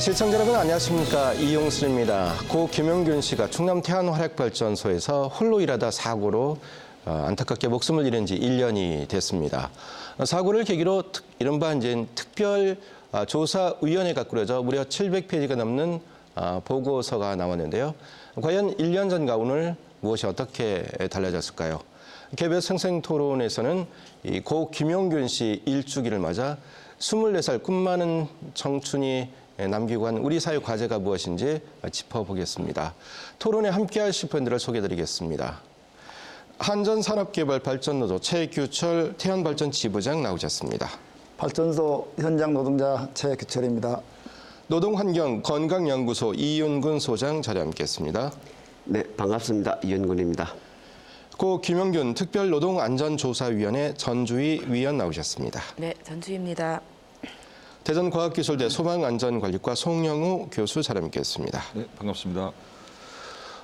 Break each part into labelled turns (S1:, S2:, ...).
S1: 시청자 여러분 안녕하십니까, 이용슬입니다. 고 김용균 씨가 충남 태안화력발전소에서 홀로 일하다 사고로 안타깝게 목숨을 잃은 지 1년이 됐습니다. 사고를 계기로 이른바 이제 특별 조사위원회가 꾸려져 무려 700페이지가 넘는 보고서가 나왔는데요. 과연 1년 전과 오늘 무엇이 어떻게 달라졌을까요? KBS 생생토론에서는 이 고 김용균 씨 일주기를 맞아 24살 꿈 많은 청춘이 남기고 간 우리 사회 과제가 무엇인지 짚어보겠습니다. 토론에 함께하실 분들을 소개해드리겠습니다. 한전산업개발발전노조 최규철 태안발전 지부장 나오셨습니다.
S2: 발전소 현장 노동자 최규철입니다.
S1: 노동환경건강연구소 이윤근 소장 자리에 함께했습니다.
S3: 네, 반갑습니다. 이윤근입니다.
S1: 고 김용균 특별노동안전조사위원회 전주희 위원 나오셨습니다.
S4: 네, 전주희입니다.
S1: 대전과학기술대 소방안전관리과 송영우 교수 자리에 함께했습니다.
S5: 네, 반갑습니다.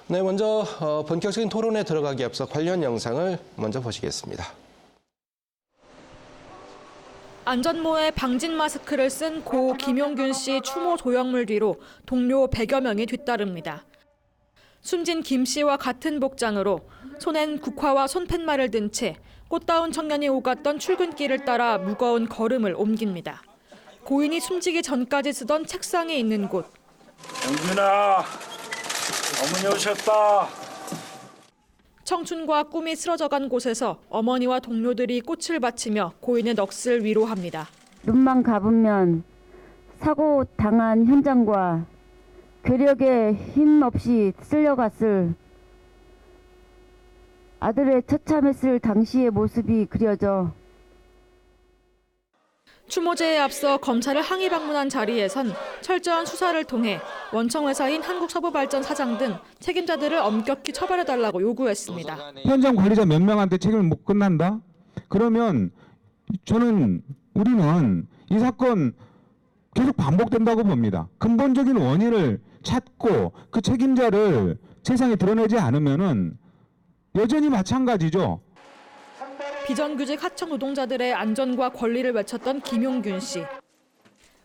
S1: 네, 먼저 본격적인 토론에 들어가기 앞서 관련 영상을 먼저 보시겠습니다.
S6: 안전모에 방진 마스크를 쓴 고 김용균 씨 추모 조형물 뒤로 동료 100여 명이 뒤따릅니다. 숨진 김 씨와 같은 복장으로 손엔 국화와 손팻말을 든 채 꽃다운 청년이 오갔던 출근길을 따라 무거운 걸음을 옮깁니다. 고인이 숨지기 전까지 쓰던 책상에 있는 곳.
S7: 영균아, 어머니 오셨다.
S6: 청춘과 꿈이 쓰러져간 곳에서 어머니와 동료들이 꽃을 바치며 고인의 넋을 위로합니다.
S8: 눈만 감으면 사고 당한 현장과 괴력에 힘없이 쓸려갔을 아들의 처참했을 당시의 모습이 그려져.
S6: 추모제에 앞서 검찰을 항의 방문한 자리에선 철저한 수사를 통해 원청 회사인 한국서부발전 사장 등 책임자들을 엄격히 처벌해달라고 요구했습니다.
S9: 현장 관리자 몇 명한테 책임을 못 끝난다? 그러면 우리는 이 사건 계속 반복된다고 봅니다. 근본적인 원인을 찾고 그 책임자를 세상에 드러내지 않으면은 여전히 마찬가지죠.
S6: 비정규직 하청 노동자들의 안전과 권리를 외쳤던 김용균 씨.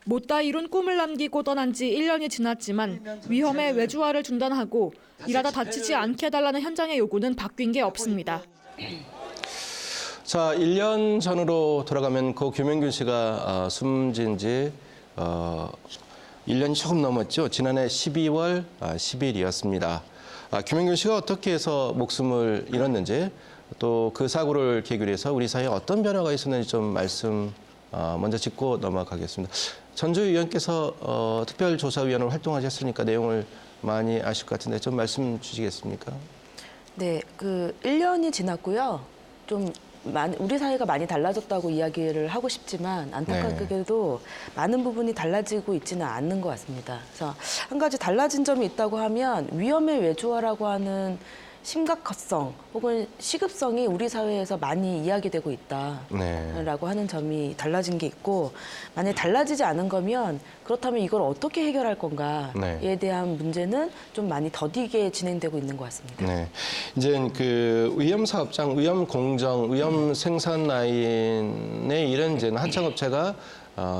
S6: 못다 이룬 꿈을 남기고 떠난 지 1년이 지났지만 위험의 외주화를 중단하고 일하다 다치지 않게 해달라는 현장의 요구는 바뀐 게 없습니다.
S1: 자, 1년 전으로 돌아가면 고 김용균 씨가 숨진 지 1년이 조금 넘었죠. 지난해 12월 10일이었습니다. 김용균 씨가 어떻게 해서 목숨을 잃었는지, 또 그 사고를 계기로 해서 우리 사회에 어떤 변화가 있었는지 좀 말씀 먼저 짚고 넘어가겠습니다. 전주 위원께서 특별조사위원으로 활동하셨으니까 내용을 많이 아실 것 같은데 좀 말씀 주시겠습니까?
S4: 네, 1년이 지났고요. 좀 우리 사회가 많이 달라졌다고 이야기를 하고 싶지만 안타깝게도 많은 부분이 달라지고 있지는 않는 것 같습니다. 그래서 한 가지 달라진 점이 있다고 하면 위험의 외주화라고 하는 심각성 혹은 시급성이 우리 사회에서 많이 이야기되고 있다라고 하는 점이 달라진 게 있고, 만약에 달라지지 않은 거면 그렇다면 이걸 어떻게 해결할 건가에 대한 문제는 좀 많이 더디게 진행되고 있는 것 같습니다.
S1: 네, 이제 그 위험 사업장, 위험 공정, 위험 생산 라인에 이런 이제 하청업체가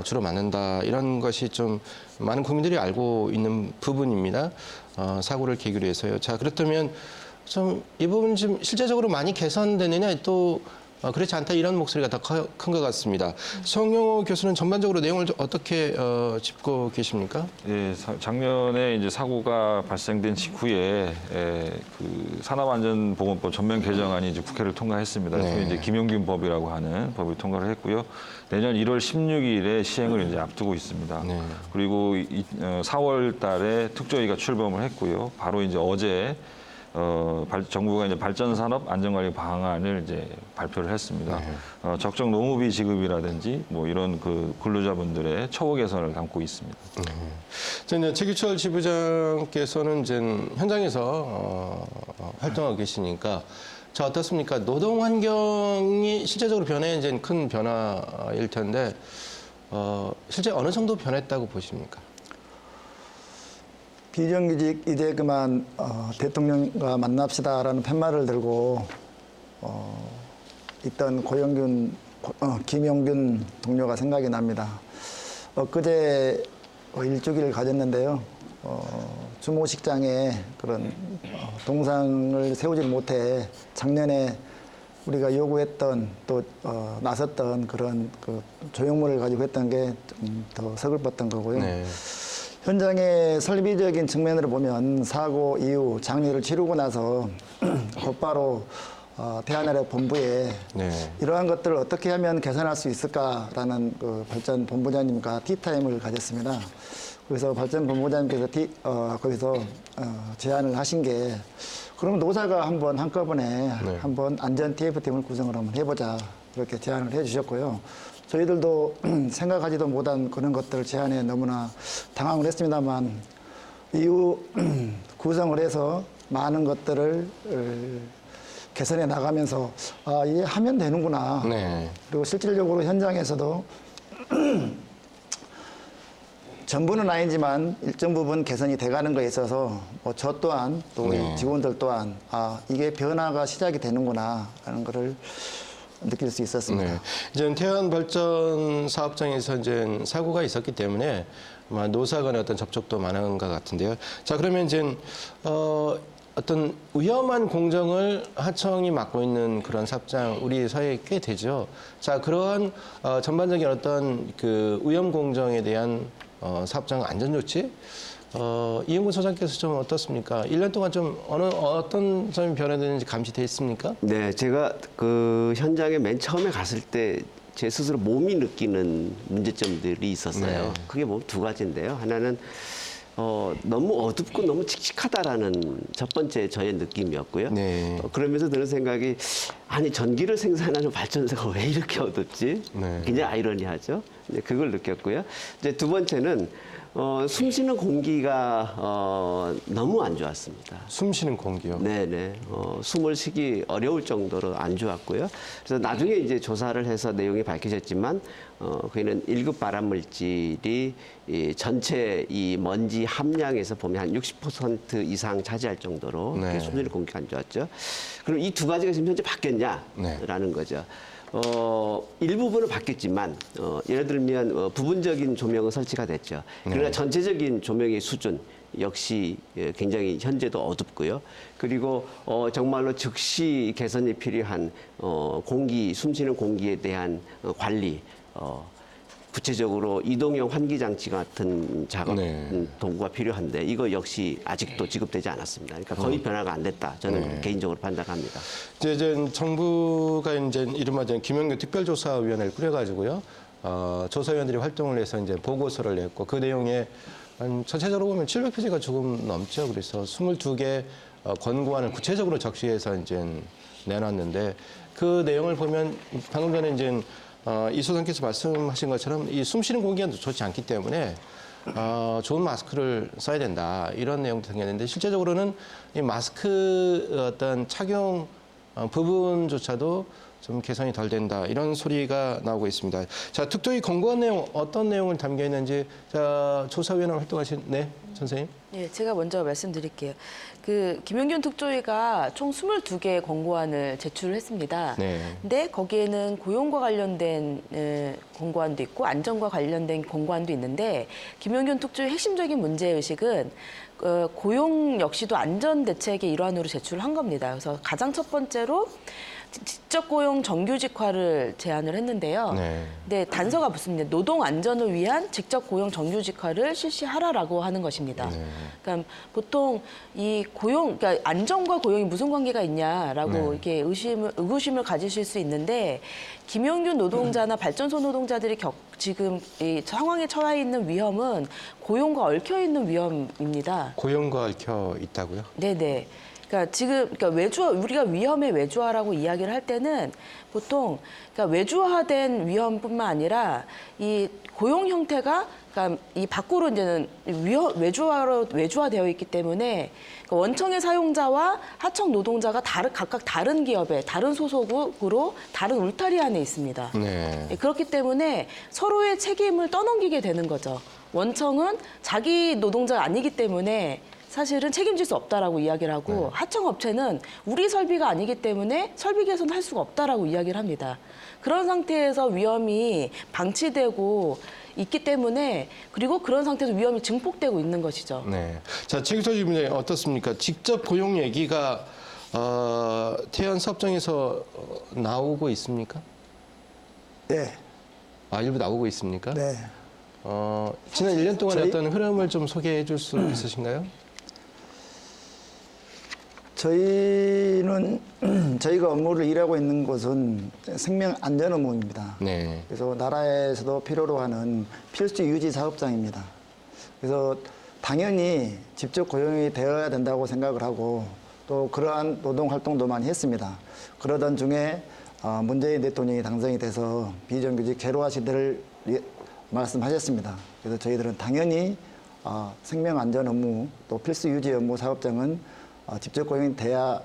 S1: 주로 많은다, 이런 것이 좀 많은 국민들이 알고 있는 부분입니다. 사고를 계기로 해서요. 자, 그렇다면 좀 이 부분 좀 실제적으로 많이 개선되느냐, 또 그렇지 않다, 이런 목소리가 더 큰 것 같습니다. 송영호 교수는 전반적으로 내용을 어떻게 짚고 계십니까?
S5: 예, 작년에 이제 사고가 발생된 직후에 그 산업안전보건법 전면 개정안이 이제 국회를 통과했습니다. 소위 이제 김용균 법이라고 하는 법을 통과를 했고요. 내년 1월 16일에 시행을 이제 앞두고 있습니다. 그리고 4월 달에 특조위가 출범을 했고요. 바로 이제 어제 정부가 이제 발전산업 안전관리 방안을 이제 발표를 했습니다. 적정 노무비 지급이라든지 뭐 이런 그 근로자분들의 처우 개선을 담고 있습니다.
S1: 이제 최규철 지부장께서는 이제 현장에서 활동하고 계시니까, 자, 어떻습니까? 노동 환경이 실제적으로 변해 이제 큰 변화일 텐데 실제 어느 정도 변했다고 보십니까?
S2: 비정규직 이제 그만 대통령과 만납시다라는 팻말을 들고 있던 김용균 동료가 생각이 납니다. 엊그제 일주기를 가졌는데요. 주모식장에 그런 동상을 세우지 못해 작년에 우리가 요구했던 또 나섰던 그런 그 조형물을 가지고 했던 게 좀 더 서글펐던 거고요.
S1: 네.
S2: 현장의 설비적인 측면으로 보면 사고 이후 장례를 치르고 나서 곧바로 대한활약 본부에
S1: 네.
S2: 이러한 것들을 어떻게 하면 개선할 수 있을까라는 그 발전 본부장님과 티타임을 가졌습니다. 그래서 발전 본부장님께서 거기서 제안을 하신 게 그럼 노사가 한번 한꺼번에
S1: 네.
S2: 한번 안전 TF팀을 구성을 한번 해보자 그렇게 제안을 해주셨고요. 저희들도 생각하지도 못한 그런 것들을 제안에 너무나 당황을 했습니다만 이후 구성을 해서 많은 것들을 개선해 나가면서 이게 하면 되는구나.
S1: 네.
S2: 그리고 실질적으로 현장에서도 전부는 아니지만 일정 부분 개선이 돼가는 거에 있어서 저 또한 또 우리
S1: 네.
S2: 직원들 또한 이게 변화가 시작이 되는구나 하는 거를 느낄 수 있었습니다.
S1: 네. 이제 태안 발전 사업장에서 이제 사고가 있었기 때문에 아마 노사 간의 어떤 접촉도 많은 것 같은데요. 자, 그러면 이제 어떤 위험한 공정을 하청이 맡고 있는 그런 사업장 우리 사회에 꽤 되죠. 자, 그러한 전반적인 어떤 그 위험 공정에 대한 사업장 안전 조치 이영근 소장께서 좀 어떻습니까? 1년 동안 좀 어떤 점이 변화되는지 감시돼 있습니까?
S3: 네, 제가 그 현장에 맨 처음에 갔을 때 제 스스로 몸이 느끼는 문제점들이 있었어요.
S1: 네.
S3: 그게 뭐 두 가지인데요. 하나는 너무 어둡고 너무 칙칙하다라는 첫 번째 저의 느낌이었고요.
S1: 네.
S3: 그러면서 드는 생각이 아니 전기를 생산하는 발전소가 왜 이렇게 어둡지?
S1: 네.
S3: 굉장히 아이러니하죠. 네, 그걸 느꼈고요. 이제 두 번째는 숨쉬는 공기가 너무 안 좋았습니다.
S1: 숨 쉬는 공기요.
S3: 네네. 숨을 쉬기 어려울 정도로 안 좋았고요. 그래서 나중에 이제 조사를 해서 내용이 밝혀졌지만, 그는 1급 발암물질이 전체 이 먼지 함량에서 보면 한 60% 이상 차지할 정도로
S1: 네.
S3: 숨쉬는 공기가 안 좋았죠. 그럼 이 두 가지가 지금 현재 바뀌었냐라는
S1: 네.
S3: 거죠. 일부분은 바뀌었지만, 예를 들면, 부분적인 조명은 설치가 됐죠. 그러나
S1: 네.
S3: 전체적인 조명의 수준 역시 굉장히 현재도 어둡고요. 그리고, 정말로 즉시 개선이 필요한, 숨쉬는 공기에 대한 관리, 구체적으로 이동형 환기 장치 같은 작업
S1: 네.
S3: 도구가 필요한데 이거 역시 아직도 지급되지 않았습니다. 그러니까 거의 변화가 안 됐다. 저는
S1: 네.
S3: 개인적으로 판단합니다.
S1: 이제 정부가 이제 이른바 김영균 특별조사위원회를 꾸려가지고요. 조사위원들이 활동을 해서 이제 보고서를 냈고 그 내용에 전체적으로 보면 700페이지가 조금 넘죠. 그래서 22개 권고안을 구체적으로 적시해서 이제 내놨는데 그 내용을 보면 방금 전에 이제 이 소장께서 말씀하신 것처럼 이 숨쉬는 공기가 좋지 않기 때문에 좋은 마스크를 써야 된다 이런 내용도 생겼는데 실제적으로는 이 마스크 어떤 착용 부분조차도 좀 개선이 덜 된다 이런 소리가 나오고 있습니다. 자, 특조위 권고안 내용 어떤 내용을 담겨 있는지 자 조사위원회 활동하신 선생님.
S4: 네, 제가 먼저 말씀드릴게요. 김영균 특조위가 총 22개의 권고안을 제출했습니다.
S1: 네.
S4: 근데 거기에는 고용과 관련된 권고안도 있고 안전과 관련된 권고안도 있는데 김영균 특조위 핵심적인 문제의식은 고용 역시도 안전 대책의 일환으로 제출한 겁니다. 그래서 가장 첫 번째로 직접 고용 정규직화를 제안을 했는데요.
S1: 네.
S4: 근데 단서가 붙습니다. 노동 안전을 위한 직접 고용 정규직화를 실시하라라고 하는 것입니다.
S1: 네.
S4: 그러니까 보통 이 그러니까 안전과 고용이 무슨 관계가 있냐라고
S1: 네.
S4: 이렇게 의구심을 가지실 수 있는데 김영균 노동자나 발전소 노동자들이 지금 이 상황에 처해 있는 위험은 고용과 얽혀 있는 위험입니다.
S1: 고용과 얽혀 있다고요?
S4: 네네. 그러니까 우리가 위험의 외주화라고 이야기를 할 때는 보통 외주화된 위험뿐만 아니라 이 고용 형태가 그러니까 이 밖으로 이제는 외주화되어 있기 때문에 원청의 사용자와 하청 노동자가 각각 다른 기업에 다른 소속으로 다른 울타리 안에 있습니다.
S1: 네.
S4: 그렇기 때문에 서로의 책임을 떠넘기게 되는 거죠. 원청은 자기 노동자가 아니기 때문에 사실은 책임질 수 없다라고 이야기를 하고 하청업체는 우리 설비가 아니기 때문에 설비 개선을 할 수가 없다라고 이야기를 합니다. 그런 상태에서 위험이 방치되고 있기 때문에 그리고 그런 상태에서 위험이 증폭되고 있는 것이죠.
S1: 네. 자, 최규서 지부장님 어떻습니까? 직접 고용 얘기가 태안 사업장에서 나오고 있습니까?
S2: 네.
S1: 아, 일부 나오고 있습니까?
S2: 네.
S1: 지난 1년 동안의
S2: 저희-
S1: 어떤 흐름을 좀 소개해 줄 수 있으신가요?
S2: 저희는 저희가 업무를 일하고 있는 곳은 생명 안전 업무입니다.
S1: 네.
S2: 그래서 나라에서도 필요로 하는 필수 유지 사업장입니다. 그래서 당연히 직접 고용이 되어야 된다고 생각을 하고 또 그러한 노동 활동도 많이 했습니다. 그러던 중에 문재인 대통령이 당선이 돼서 비정규직 개로화 시대를 말씀하셨습니다. 그래서 저희들은 당연히 생명 안전 업무 또 필수 유지 업무 사업장은 직접 고용이 돼야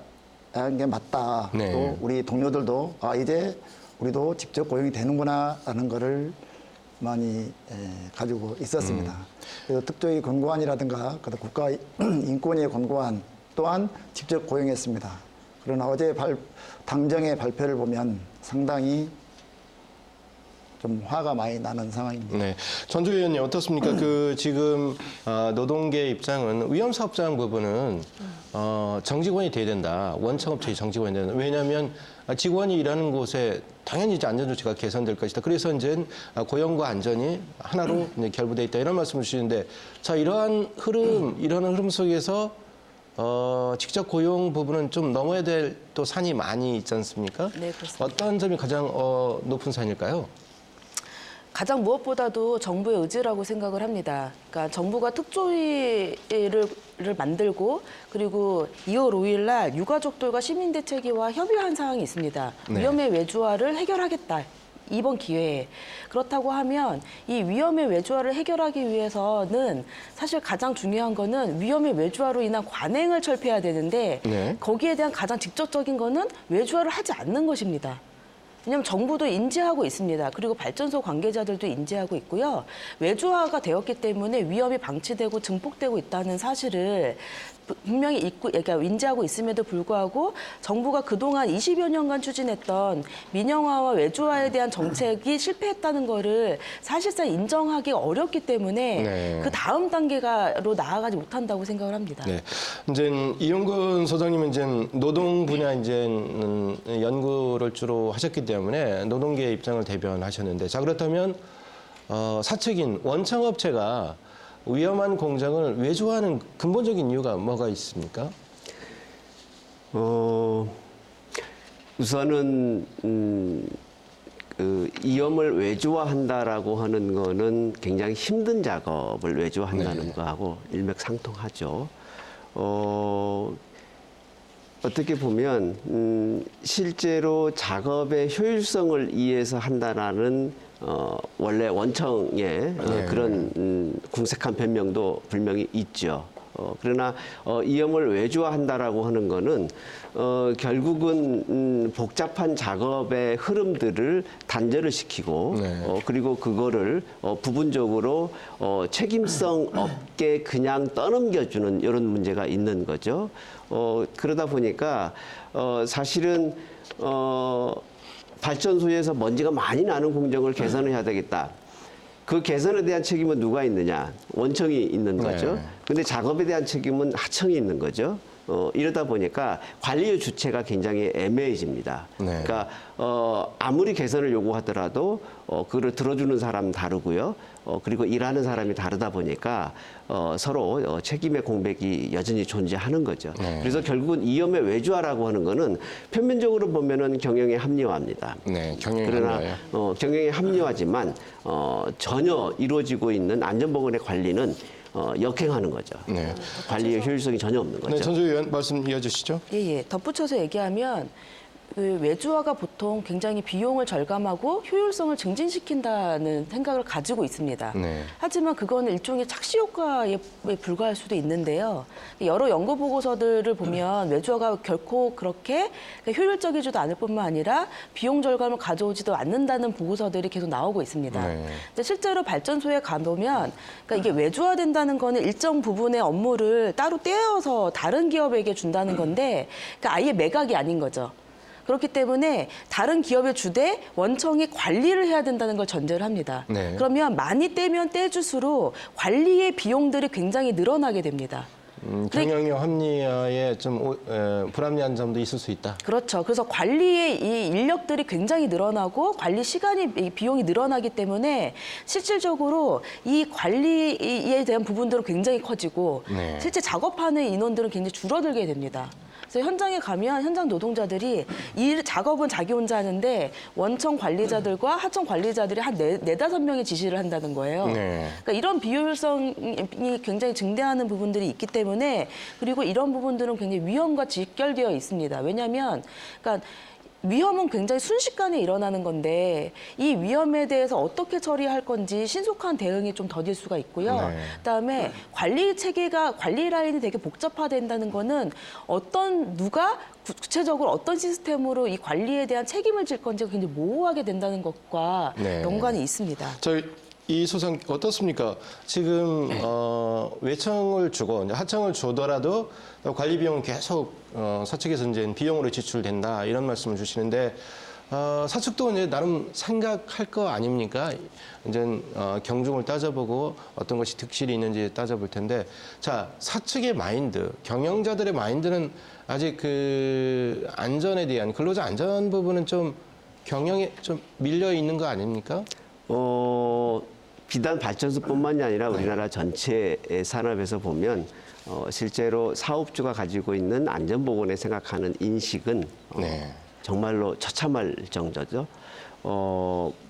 S2: 하는 게 맞다.
S1: 네.
S2: 또 우리 동료들도 이제 우리도 직접 고용이 되는구나라는 거를 많이 가지고 있었습니다. 그래서 특조위 권고안이라든가 국가 인권위의 권고안 또한 직접 고용했습니다. 그러나 어제 당정의 발표를 보면 상당히 좀 화가 많이 나는 상황입니다.
S1: 네. 전주 의원님 어떻습니까? 그 지금 노동계 입장은 위험사업장 부분은 정직원이 돼야 된다. 원청업체의 정직원이 돼야 된다. 왜냐하면 직원이 일하는 곳에 당연히 이제 안전조치가 개선될 것이다. 그래서 이제 고용과 안전이 하나로 이제 결부돼 있다. 이런 말씀을 주시는데, 자 이러한 흐름 속에서 직접 고용 부분은 좀 넘어야 될 또 산이 많이 있지 않습니까?
S4: 네, 그렇습니다.
S1: 어떤 점이 가장 높은 산일까요?
S4: 가장 무엇보다도 정부의 의지라고 생각을 합니다. 그러니까 정부가 특조위를 만들고 그리고 2월 5일 날 유가족들과 시민대책위와 협의한 사항이 있습니다.
S1: 네.
S4: 위험의 외주화를 해결하겠다. 이번 기회에. 그렇다고 하면 이 위험의 외주화를 해결하기 위해서는 사실 가장 중요한 거는 위험의 외주화로 인한 관행을 철폐해야 되는데
S1: 네.
S4: 거기에 대한 가장 직접적인 거는 외주화를 하지 않는 것입니다. 왜냐하면 정부도 인지하고 있습니다. 그리고 발전소 관계자들도 인지하고 있고요. 외주화가 되었기 때문에 위험이 방치되고 증폭되고 있다는 사실을 분명히 그러니까 인지하고 있음에도 불구하고 정부가 그동안 20여 년간 추진했던 민영화와 외주화에 대한 정책이 실패했다는 거를 사실상 인정하기 어렵기 때문에
S1: 네.
S4: 그 다음 단계로 나아가지 못한다고 생각을 합니다.
S1: 네. 이제 이용근 소장님은 이제 노동 분야 이제 연구를 주로 하셨기 때문에 노동계의 입장을 대변하셨는데, 자 그렇다면 사측인 원청업체가 위험한 공장을 외주화하는 근본적인 이유가 뭐가 있습니까?
S3: 우선은 그 위험을 외주화한다라고 하는 거는 굉장히 힘든 작업을 외주화한다는
S1: 네.
S3: 거하고 일맥상통하죠. 어떻게 보면 실제로 작업의 효율성을 위해서 한다라는 원래 원청의 그런 궁색한 변명도 분명히 있죠. 그러나 위험을 외주화한다라고 하는 거는 결국은 복잡한 작업의 흐름들을 단절을 시키고
S1: 네.
S3: 그리고 그거를 부분적으로 책임성 없게 그냥 떠넘겨주는 이런 문제가 있는 거죠. 그러다 보니까 사실은 발전소에서 먼지가 많이 나는 공정을 개선해야 되겠다. 그 개선에 대한 책임은 누가 있느냐? 원청이 있는 거죠.
S1: 네.
S3: 근데 작업에 대한 책임은 하청이 있는 거죠. 이러다 보니까 관리의 주체가 굉장히 애매해집니다.
S1: 네.
S3: 그러니까 아무리 개선을 요구하더라도 그걸 들어주는 사람은 다르고요. 그리고 일하는 사람이 다르다 보니까 서로 책임의 공백이 여전히 존재하는 거죠.
S1: 네.
S3: 그래서 결국은 위험의 외주화라고 하는 거는 표면적으로 보면은 경영에 합리화합니다.
S1: 네, 경영이
S3: 그러나
S1: 합리화요.
S3: 경영에 합리화지만 전혀 이루어지고 있는 안전보건의 관리는 역행하는 거죠.
S1: 네.
S3: 관리의 효율성이 전혀 없는 거죠.
S1: 네, 전주 의원 말씀 이어주시죠.
S4: 예. 덧붙여서 얘기하면 그 외주화가 보통 굉장히 비용을 절감하고 효율성을 증진시킨다는 생각을 가지고 있습니다.
S1: 네.
S4: 하지만 그거는 일종의 착시 효과에 불과할 수도 있는데요. 여러 연구 보고서들을 보면 외주화가 결코 그렇게 효율적이지도 않을 뿐만 아니라 비용 절감을 가져오지도 않는다는 보고서들이 계속 나오고 있습니다.
S1: 네.
S4: 근데 실제로 발전소에 가보면 그러니까 이게 외주화된다는 거는 일정 부분의 업무를 따로 떼어서 다른 기업에게 준다는 건데 그러니까 아예 매각이 아닌 거죠. 그렇기 때문에 다른 기업에 주되 원청이 관리를 해야 된다는 걸 전제를 합니다.
S1: 네.
S4: 그러면 많이 떼면 떼줄수록 관리의 비용들이 굉장히 늘어나게 됩니다.
S1: 경영력 합리화에 좀 불합리한 점도 있을 수 있다.
S4: 그렇죠. 그래서 관리의 이 인력들이 굉장히 늘어나고 관리 시간이 이 비용이 늘어나기 때문에 실질적으로 이 관리에 대한 부분들은 굉장히 커지고
S1: 네.
S4: 실제 작업하는 인원들은 굉장히 줄어들게 됩니다. 그래서 현장에 가면 현장 노동자들이 이 작업은 자기 혼자 하는데 원청 관리자들과 하청 관리자들이 한 네다섯 명이 지시를 한다는 거예요.
S1: 네.
S4: 그러니까 이런 비효율성이 굉장히 증대하는 부분들이 있기 때문에 그리고 이런 부분들은 굉장히 위험과 직결되어 있습니다. 왜냐하면 그러니까 위험은 굉장히 순식간에 일어나는 건데 이 위험에 대해서 어떻게 처리할 건지 신속한 대응이 좀 더딜 수가 있고요.
S1: 네.
S4: 그다음에 관리 체계가 관리 라인이 되게 복잡화된다는 거는 누가 구체적으로 어떤 시스템으로 이 관리에 대한 책임을 질 건지가 굉장히 모호하게 된다는 것과
S1: 네.
S4: 연관이 있습니다.
S1: 이 소장 어떻습니까? 지금 외청을 주고 이제 하청을 주더라도 관리 비용은 계속 사측에서 이제 비용으로 지출된다 이런 말씀을 주시는데 사측도 이제 나름 생각할 거 아닙니까? 이제 경중을 따져보고 어떤 것이 득실이 있는지 따져볼 텐데 자 사측의 마인드, 경영자들의 마인드는 아직 그 안전에 대한 근로자 안전 부분은 좀 경영에 좀 밀려 있는 거 아닙니까?
S3: 비단 발전소뿐만이 아니라 우리나라 전체 산업에서 보면 실제로 사업주가 가지고 있는 안전보건에 생각하는 인식은
S1: 네.
S3: 정말로 처참할 정도죠.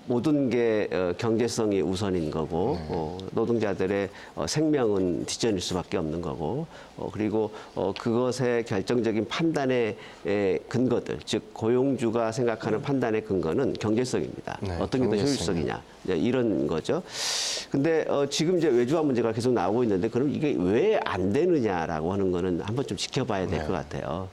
S3: 모든 게 경제성이 우선인 거고 노동자들의 생명은 뒷전일 수밖에 없는 거고 그리고 그것의 결정적인 판단의 근거들 즉 고용주가 생각하는 판단의 근거는 경제성입니다.
S1: 네,
S3: 어떤 게 더
S1: 경제성.
S3: 효율적이냐 이런 거죠. 근데 지금 이제 외주화 문제가 계속 나오고 있는데 그럼 이게 왜 안 되느냐라고 하는 거는 한번 좀 지켜봐야 될 것 같아요.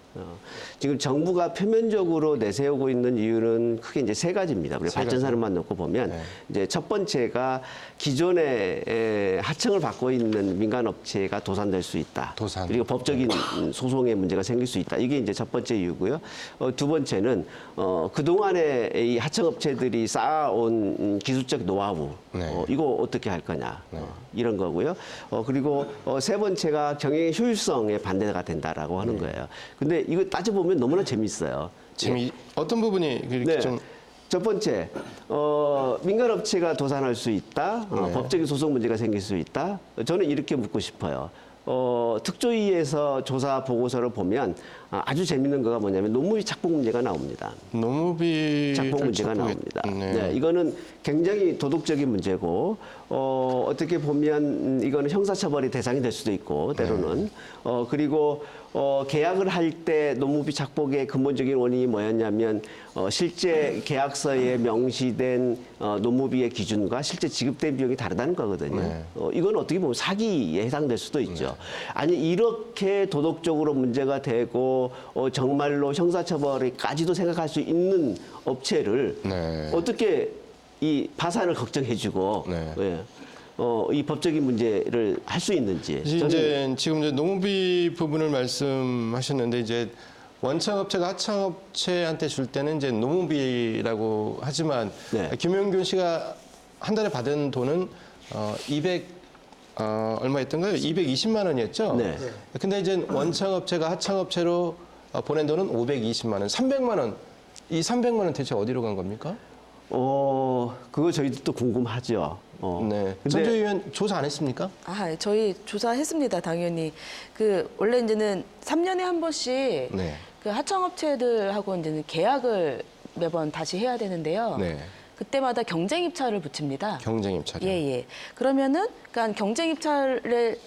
S3: 지금 정부가 표면적으로 내세우고 있는 이유는 크게 이제 세 가지입니다. 우리 발전산업만 놓고 보면 이제 첫 번째가 기존에 하청을 받고 있는 민간업체가 도산될 수 있다.
S1: 도산.
S3: 그리고 법적인 소송의 문제가 생길 수 있다. 이게 이제 첫 번째 이유고요. 두 번째는 그동안에 이 하청업체들이 쌓아온 기술적 노하우
S1: 네.
S3: 이거 어떻게 할 거냐 이런 거고요. 그리고 세 번째가 경영의 효율성에 반대가 된다라고 하는 거예요. 근데 이거 따져보면 너무나 재밌어요.
S1: 어떤 부분이 그렇게
S3: 네.
S1: 좀
S3: 첫 번째, 민간업체가 도산할 수 있다. 법적인 소송 문제가 생길 수 있다. 저는 이렇게 묻고 싶어요. 특조위에서 조사 보고서를 보면 아주 재밌는 거가 뭐냐면 노무비 착복 문제가 나옵니다.
S1: 노무비
S3: 착복 문제가 나옵니다. 네, 이거는 굉장히 도덕적인 문제고 어떻게 보면 이거는 형사처벌이 대상이 될 수도 있고 때로는 그리고 계약을 할 때 노무비 착복의 근본적인 원인이 뭐였냐면 실제 계약서에 명시된 노무비의 기준과 실제 지급된 비용이 다르다는 거거든요.
S1: 네.
S3: 이건 어떻게 보면 사기에 해당될 수도 있죠. 아니 이렇게 도덕적으로 문제가 되고 정말로 형사처벌까지도 생각할 수 있는 업체를
S1: 네.
S3: 어떻게 이 파산을 걱정해주고
S1: 네.
S3: 이 법적인 문제를 할 수 있는지.
S1: 이제 지금 이제 노무비 부분을 말씀하셨는데 이제 원청업체가 하청업체한테 줄 때는 이제 노무비라고 하지만
S3: 네.
S1: 김용균 씨가 한 달에 받은 돈은 200 얼마였던가요? 220만 원이었죠.
S3: 네.
S1: 근데 이제 원청업체가 하청업체로 보낸 돈은 520만 원, 300만 원. 이 300만 원 대체 어디로 간 겁니까?
S3: 그거 저희도 또 궁금하죠.
S1: 네.
S3: 근데-
S1: 전조 의원 조사 안 했습니까?
S4: 저희 조사했습니다, 당연히. 원래 이제는 3년에 한 번씩
S1: 네.
S4: 그 하청업체들하고 이제는 계약을 매번 다시 해야 되는데요.
S1: 네.
S4: 그때마다 경쟁 입찰을 붙입니다.
S1: 경쟁 입찰이요.
S4: 예. 그러면은 그러니까 경쟁 입찰을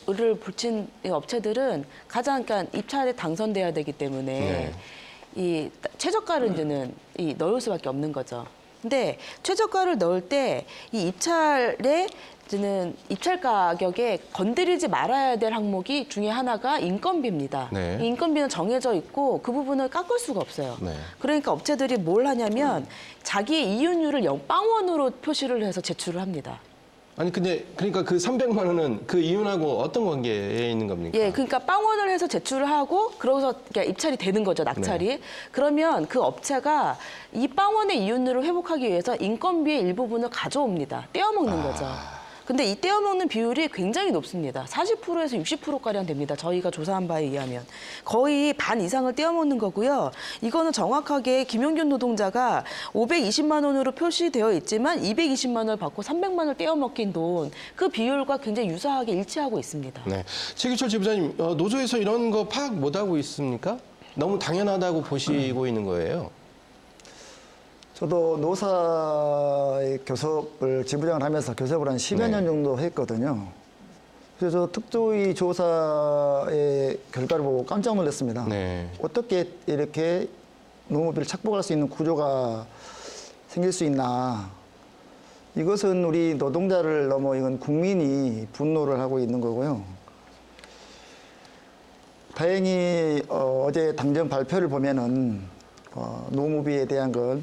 S4: 붙인 업체들은 가장 그러니까 입찰에 당선돼야 되기 때문에
S1: 네.
S4: 이 최저가를 이제는 넣을 수밖에 없는 거죠. 근데 최저가를 넣을 때 이 입찰에 이제는 입찰 가격에 건드리지 말아야 될 항목이 중에 하나가 인건비입니다.
S1: 네.
S4: 이 인건비는 정해져 있고 그 부분을 깎을 수가 없어요.
S1: 네.
S4: 그러니까 업체들이 뭘 하냐면 자기의 이윤율을 0빵원으로 표시를 해서 제출을 합니다.
S1: 아니 근데 그러니까 그 300만 원은 그 이윤하고 어떤 관계에 있는 겁니까?
S4: 예, 그러니까 빵원을 해서 제출을 하고 그러고서 그러니까 입찰이 되는 거죠, 낙찰이.
S1: 네.
S4: 그러면 그 업체가 이 빵원의 이윤율을 회복하기 위해서 인건비의 일부분을 가져옵니다. 떼어먹는 거죠. 근데 이 떼어먹는 비율이 굉장히 높습니다. 40%에서 60%가량 됩니다. 저희가 조사한 바에 의하면. 거의 반 이상을 떼어먹는 거고요. 이거는 정확하게 김용균 노동자가 520만 원으로 표시되어 있지만 220만 원을 받고 300만 원을 떼어먹긴 돈, 그 비율과 굉장히 유사하게 일치하고 있습니다.
S1: 네. 최기철 지부장님, 노조에서 이런 거 파악 못하고 있습니까? 너무 당연하다고 보시고 있는 거예요.
S2: 저도 노사의 교섭을 지부장을 하면서 교섭을 한 10여 년 정도 했거든요. 그래서 특조위 조사의 결과를 보고 깜짝 놀랐습니다.
S1: 네.
S2: 어떻게 이렇게 노무비를 착복할 수 있는 구조가 생길 수 있나. 이것은 우리 노동자를 넘어 이건 국민이 분노를 하고 있는 거고요. 다행히 어제 당정 발표를 보면은 노무비에 대한 건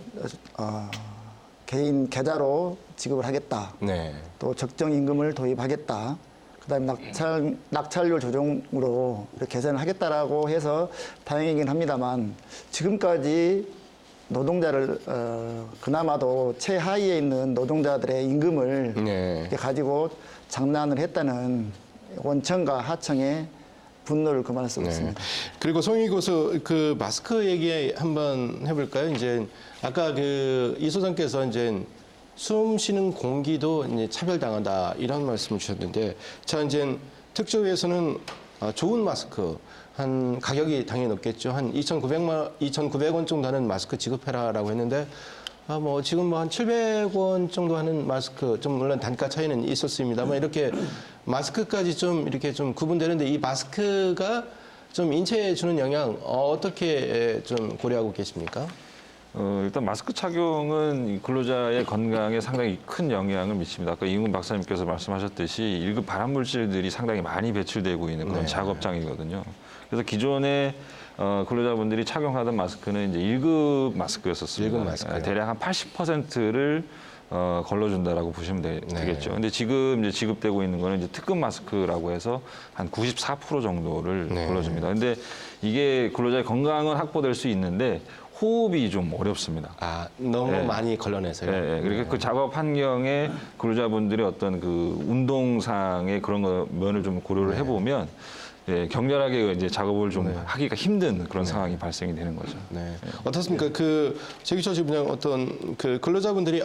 S2: 개인 계좌로 지급을 하겠다.
S1: 네.
S2: 또 적정 임금을 도입하겠다. 그다음에 낙찰률 조정으로 이렇게 개선을 하겠다라고 해서 다행이긴 합니다만 지금까지 노동자를 그나마도 최하위에 있는 노동자들의 임금을
S1: 네.
S2: 이렇게 가지고 장난을 했다는 원청과 하청의 분노를 그만할 수 없습니다.
S1: 그리고 송희 교수 그 마스크 얘기 한번 해볼까요? 이제 아까 그 이 소장께서 이제 숨 쉬는 공기도 이제 차별당하다 이런 말씀을 주셨는데, 자 이제 특조위에서는 좋은 마스크 한 가격이 당연히 높겠죠. 한 2,900원 정도 하는 마스크 지급해라라고 했는데. 뭐 지금 뭐 한 700원 정도 하는 마스크, 좀 물론 단가 차이는 있었습니다만 이렇게 마스크까지 좀 이렇게 좀 구분되는데 이 마스크가 좀 인체에 주는 영향 어떻게 좀 고려하고 계십니까?
S5: 일단 마스크 착용은 근로자의 건강에 상당히 큰 영향을 미칩니다. 아까 이웅근 박사님께서 말씀하셨듯이 1급 발암물질들이 상당히 많이 배출되고 있는 그런
S1: 네.
S5: 작업장이거든요. 그래서 기존에 근로자분들이 착용하던 마스크는 이제 1급 마스크였었습니다.
S1: 1급 마스크요?
S5: 대략 한 80%를 걸러준다라고 보시면 되겠죠. 근데 지금 이제 지급되고 있는 거는 이제 특급 마스크라고 해서 한 94% 정도를
S1: 네.
S5: 걸러줍니다. 근데 이게 근로자의 건강은 확보될 수 있는데 호흡이 좀 어렵습니다.
S1: 너무
S5: 네.
S1: 많이 걸러내서요.
S5: 예, 예. 그러니까 그 작업 환경에 근로자분들의 어떤 그 운동상의 그런 면을 좀 고려를 해보면 예, 격렬하게 이제 작업을 좀 하기가 힘든 그런 상황이 발생이 되는 거죠.
S1: 네. 어떻습니까? 그 최기철 지부장 어떤 그 근로자분들이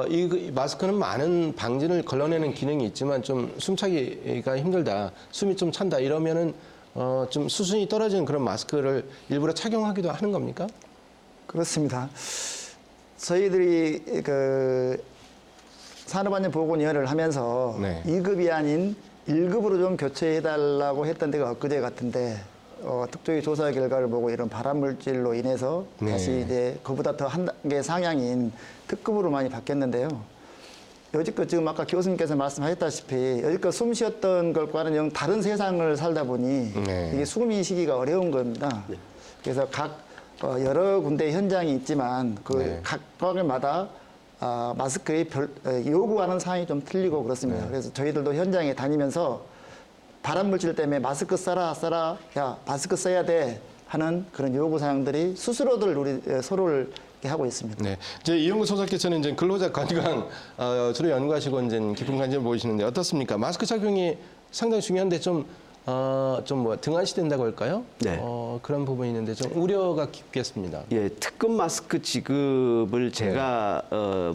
S1: 이 마스크는 많은 방진을 걸러내는 기능이 있지만 좀 숨차기가 힘들다, 숨이 좀 찬다 이러면은 좀 수준이 떨어지는 그런 마스크를 일부러 착용하기도 하는 겁니까?
S2: 그렇습니다. 저희들이 그 산업안전보건위원회를 하면서
S1: 네.
S2: 2급이 아닌 1급으로 좀 교체해달라고 했던 데가 엊그제 같은데 특조위 조사 결과를 보고 이런 발암물질로 인해서
S1: 네.
S2: 다시 이제 그보다 더 한 단계 상향인 특급으로 많이 바뀌었는데요. 여지껏 지금 아까 교수님께서 말씀하셨다시피 여지껏 숨 쉬었던 것과는 영 다른 세상을 살다 보니
S1: 네.
S2: 이게 숨이 쉬기가 어려운 겁니다. 그래서 각 여러 군데 현장이 있지만 그
S1: 네.
S2: 각각마다 마스크의 요구하는 사항이 좀 틀리고 그렇습니다.
S1: 네.
S2: 그래서 저희들도 현장에 다니면서 발암물질 때문에 마스크 써라, 야 마스크 써야 돼 하는 그런 요구 사항들이 스스로들 우리 서로를 이렇게 하고 있습니다.
S1: 네. 이제 이용구 소장께서는 이제 근로자 건강 주로 연구하시고 이제 깊은 관심을 보이시는데 어떻습니까? 마스크 착용이 상당히 중요한데 좀 등한시된다고 할까요?
S3: 네.
S1: 그런 부분이 있는데 좀 우려가 깊겠습니다.
S3: 예, 특급 마스크 지급을 제가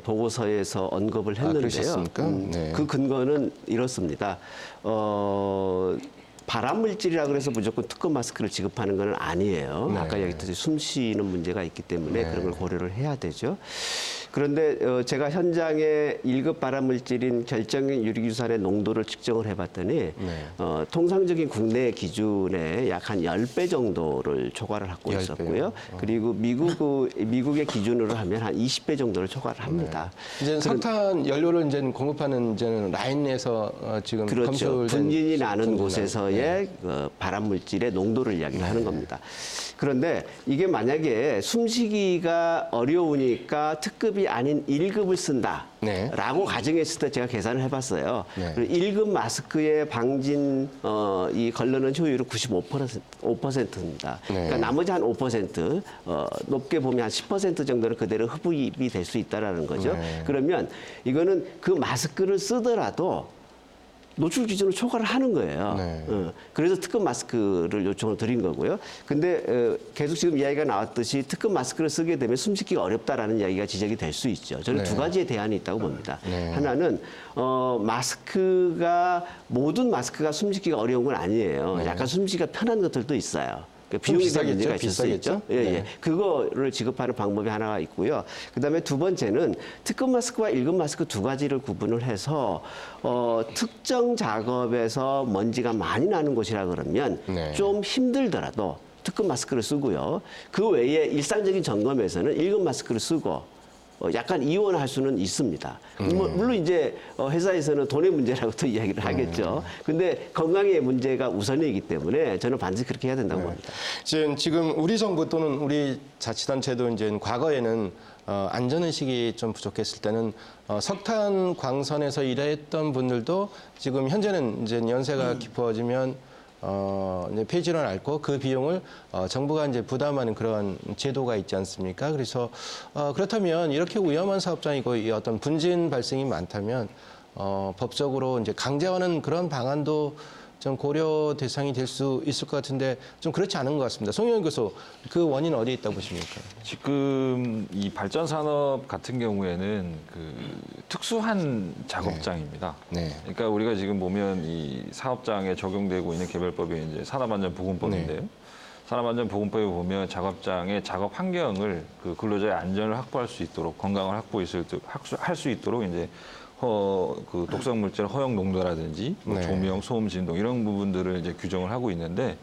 S3: 보고서에서 언급을 했는데요.
S1: 그러셨습니까? 네.
S3: 그 근거는 이렇습니다. 발암물질이라 그래서 무조건 특급 마스크를 지급하는 건 아니에요. 아까 얘기했듯이 숨 쉬는 문제가 있기 때문에 그런 걸 고려를 해야 되죠. 그런데 제가 현장에 1급 발암물질인 결정인 유리규산의 농도를 측정을 해봤더니 통상적인 국내 기준의 약 한 10배 정도를 초과를 하고
S1: 10배요?
S3: 있었고요. 그리고 미국의 기준으로 하면 한 20배 정도를 초과를 합니다.
S1: 이제 석탄 연료를 이제 공급하는 이제는 라인에서 지금
S3: 그렇죠.
S1: 검출된
S3: 분진이 나는
S1: 분진이
S3: 곳에서의 발암물질의 농도를 이야기를 하는 겁니다. 그런데 이게 만약에 숨쉬기가 어려우니까 특급이 아닌 1급을 쓴다라고 가정했을 때 제가 계산을 해봤어요. 그리고 1급 마스크의 방진 이 걸르는 효율은 95%입니다. 그러니까 나머지 한 5% 높게 보면 한 10% 정도는 그대로 흡입이 될 수 있다라는 거죠. 그러면 이거는 그 마스크를 쓰더라도 노출 기준을 초과를 하는 거예요. 그래서 특급 마스크를 요청을 드린 거고요. 근데 계속 지금 이야기가 나왔듯이 특급 마스크를 쓰게 되면 숨쉬기가 어렵다라는 이야기가 지적이 될 수 있죠. 저는 두 가지의 대안이 있다고 봅니다. 하나는 모든 마스크가 숨쉬기가 어려운 건 아니에요. 약간 숨쉬기가 편한 것들도 있어요. 비용이
S1: 비싸겠죠?
S3: 문제가 있을 수 있죠. 예. 그거를 지급하는 방법이 하나가 있고요. 그다음에 두 번째는 특급 마스크와 1급 마스크 두 가지를 구분을 해서 특정 작업에서 먼지가 많이 나는 곳이라 그러면 좀 힘들더라도 특급 마스크를 쓰고요. 그 외에 일상적인 점검에서는 1급 마스크를 쓰고 약간 이원할 수는 있습니다. 물론 이제 회사에서는 돈의 문제라고 또 이야기를 하겠죠. 근데 건강의 문제가 우선이기 때문에 저는 반드시 그렇게 해야 된다고 봅니다.
S1: 지금 우리 정부 또는 우리 자치단체도 이제 과거에는 안전의식이 좀 부족했을 때는 석탄 광선에서 일했던 분들도 지금 현재는 이제 연세가 깊어지면 이제 폐질환을 앓고 그 비용을 정부가 이제 부담하는 그런 제도가 있지 않습니까? 그래서 그렇다면 이렇게 위험한 사업장이고 이 어떤 분진 발생이 많다면 법적으로 이제 강제하는 그런 방안도 좀 고려 대상이 될 수 있을 것 같은데 좀 그렇지 않은 것 같습니다. 송영일 교수, 그 원인 어디에 있다고 보십니까?
S5: 지금 이 발전 산업 같은 경우에는 그 특수한 작업장입니다. 그러니까 우리가 지금 보면 이 사업장에 적용되고 있는 개별법이 이제 산업안전보건법인데요. 산업안전보건법에 보면 작업장의 작업 환경을 그 근로자의 안전을 확보할 수 있도록 건강을 할 수 있도록 이제 그 독성 물질 허용 농도라든지 뭐 조명, 소음, 진동 이런 부분들을 이제 규정을 하고 있는데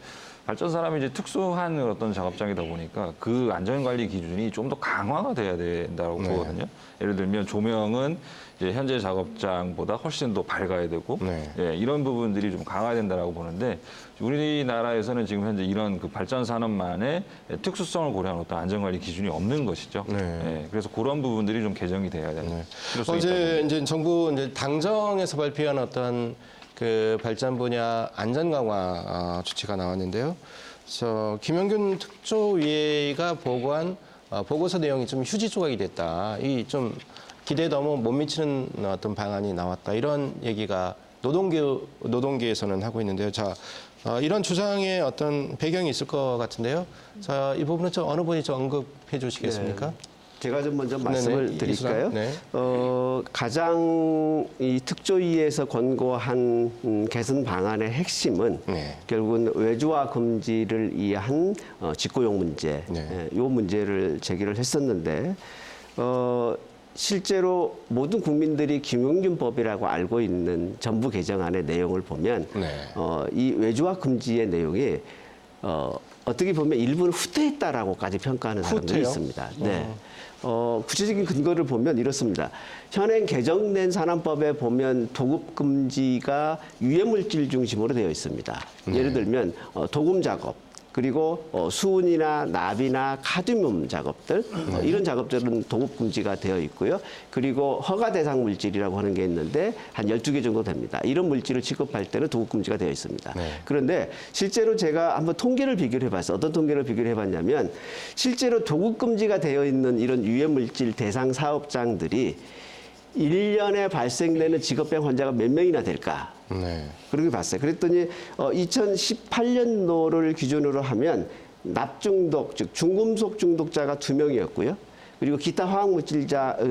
S5: 발전 산업이 이제 특수한 어떤 작업장이다 보니까 그 안전관리 기준이 좀 더 강화가 돼야 된다고 보거든요. 예를 들면 조명은 이제 현재 작업장보다 훨씬 더 밝아야 되고 예, 이런 부분들이 좀 강화해야 된다고 보는데 우리나라에서는 지금 현재 이런 그 발전 산업만의 특수성을 고려한 어떤 안전관리 기준이 없는 것이죠. 예, 그래서 그런 부분들이 좀 개정이 돼야 되는.
S1: 어제 이제 정부 이제 당정에서 발표한 어떤 그 발전 분야 안전 강화 조치가 나왔는데요. 그래서 김영균 특조위가 보고한 보고서 내용이 좀 휴지 조각이 됐다. 이 좀 기대에 너무 못 미치는 어떤 방안이 나왔다. 이런 얘기가 노동계에서는 하고 있는데요. 자, 이런 주장의 어떤 배경이 있을 것 같은데요. 자, 이 부분은 좀 어느 분이 좀 언급해 주시겠습니까?
S3: 제가 좀 먼저 말씀을 드릴까요?
S1: 네.
S3: 가장 이 특조위에서 권고한 개선 방안의 핵심은 결국은 외주화 금지를 위한 직고용 문제, 이 문제를 제기를 했었는데 실제로 모든 국민들이 김용균법이라고 알고 있는 정부 개정안의 내용을 보면 이 외주화 금지의 내용이 어떻게 보면 일부는 후퇴했다라고까지 평가하는 사람들이 있습니다. 구체적인 근거를 보면 이렇습니다. 현행 개정된 산안법에 보면 도급 금지가 유해물질 중심으로 되어 있습니다. 예를 들면 도금 작업, 그리고 수은이나 납이나 카드뮴 작업들 이런 작업들은 도급 금지가 되어 있고요. 그리고 허가 대상 물질이라고 하는 게 있는데 한 12개 정도 됩니다. 이런 물질을 취급할 때는 도급 금지가 되어 있습니다. 그런데 실제로 제가 한번 통계를 비교를 해봤어요. 어떤 통계를 비교를 해봤냐면 실제로 도급 금지가 되어 있는 이런 유해 물질 대상 사업장들이 1년에 발생되는 직업병 환자가 몇 명이나 될까? 그렇게 봤어요. 그랬더니 2018년도를 기준으로 하면 납중독, 즉 중금속 중독자가 2명이었고요. 그리고 기타 화학물질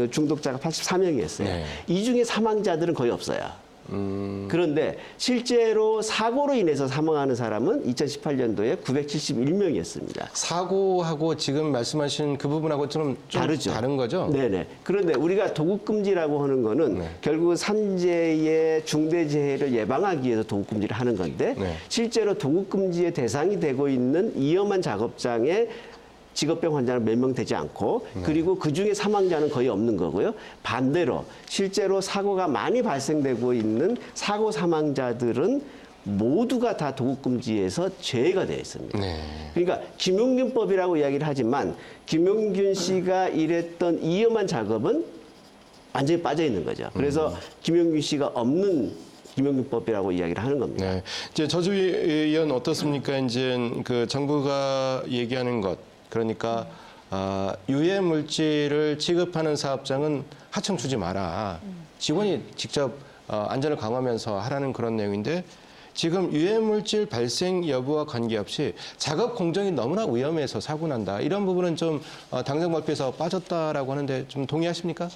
S3: 중독자가 84명이었어요. 이 중에 사망자들은 거의 없어요. 그런데 실제로 사고로 인해서 사망하는 사람은 2018년도에 971명이었습니다.
S1: 사고하고 지금 말씀하신 그 부분하고 좀
S3: 다르죠.
S1: 다른 거죠?
S3: 네네. 그런데 우리가 도국금지라고 하는 거는
S1: 네.
S3: 결국 산재의 중대재해를 예방하기 위해서 도국금지를 하는 건데
S1: 네.
S3: 실제로 도국금지의 대상이 되고 있는 위험한 작업장에 직업병 환자는 몇 명 되지 않고 그리고 그중에 사망자는 거의 없는 거고요. 반대로 실제로 사고가 많이 발생되고 있는 사고 사망자들은 모두가 다 도국금지에서 제외가 되어 있습니다.
S1: 네.
S3: 그러니까 김용균법이라고 이야기를 하지만 김용균 씨가 일했던 위험한 작업은 완전히 빠져 있는 거죠. 그래서 김용균 씨가 없는 김용균법이라고 이야기를 하는 겁니다.
S1: 네. 이제 저주희 의원 어떻습니까? 이제 그 정부가 얘기하는 것, 그러니까 유해 물질을 취급하는 사업장은 하청 주지 마라. 직원이 직접 안전을 강화하면서 하라는 그런 내용인데 지금 유해 물질 발생 여부와 관계없이 작업 공정이 너무나 위험해서 사고 난다. 이런 부분은 좀 당정 발표에서 빠졌다라고 하는데 좀 동의하십니까?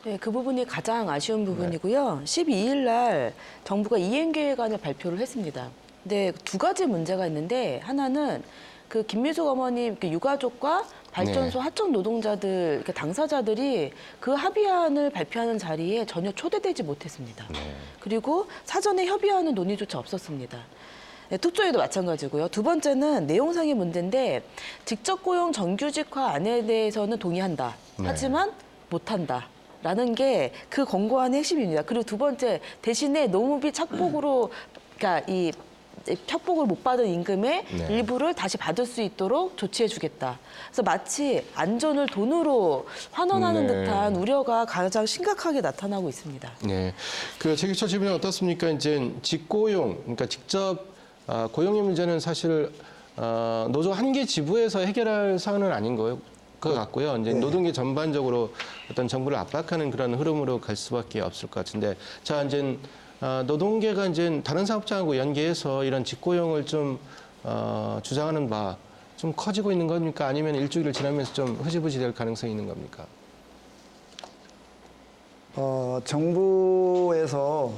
S4: 네, 그 부분이 가장 아쉬운 부분이고요. 12일 날 정부가 이행계획안을 발표를 했습니다. 근데 두 가지 문제가 있는데 하나는 그 김미숙 어머님 그 유가족과 발전소
S1: 네.
S4: 하청 노동자들 그 당사자들이 그 합의안을 발표하는 자리에 전혀 초대되지 못했습니다. 그리고 사전에 협의하는 논의조차 없었습니다. 네, 특조위도 마찬가지고요. 두 번째는 내용상의 문제인데 직접 고용 정규직화 안에 대해서는 동의한다. 하지만 못한다. 라는 게 그 권고안의 핵심입니다. 그리고 두 번째, 대신에 노무비 착복으로, 그러니까 이 착복을 못 받은 임금의
S1: 네.
S4: 일부를 다시 받을 수 있도록 조치해 주겠다. 그래서 마치 안전을 돈으로 환원하는
S1: 네.
S4: 듯한 우려가 가장 심각하게 나타나고 있습니다.
S1: 네. 그 최기철 지부장 어떻습니까? 이제 직고용, 그러니까 직접 고용의 문제는 사실 노조 한 개 지부에서 해결할 사안은 아닌 것 같고요. 이제 노동계 전반적으로 어떤 정부를 압박하는 그런 흐름으로 갈 수밖에 없을 것 같은데, 자 이제 노동계가 이제 다른 사업장하고 연계해서 이런 직고용을 좀 주장하는 바 좀 커지고 있는 겁니까? 아니면 일주일을 지나면서 좀 흐지부지 될 가능성이 있는 겁니까?
S2: 정부에서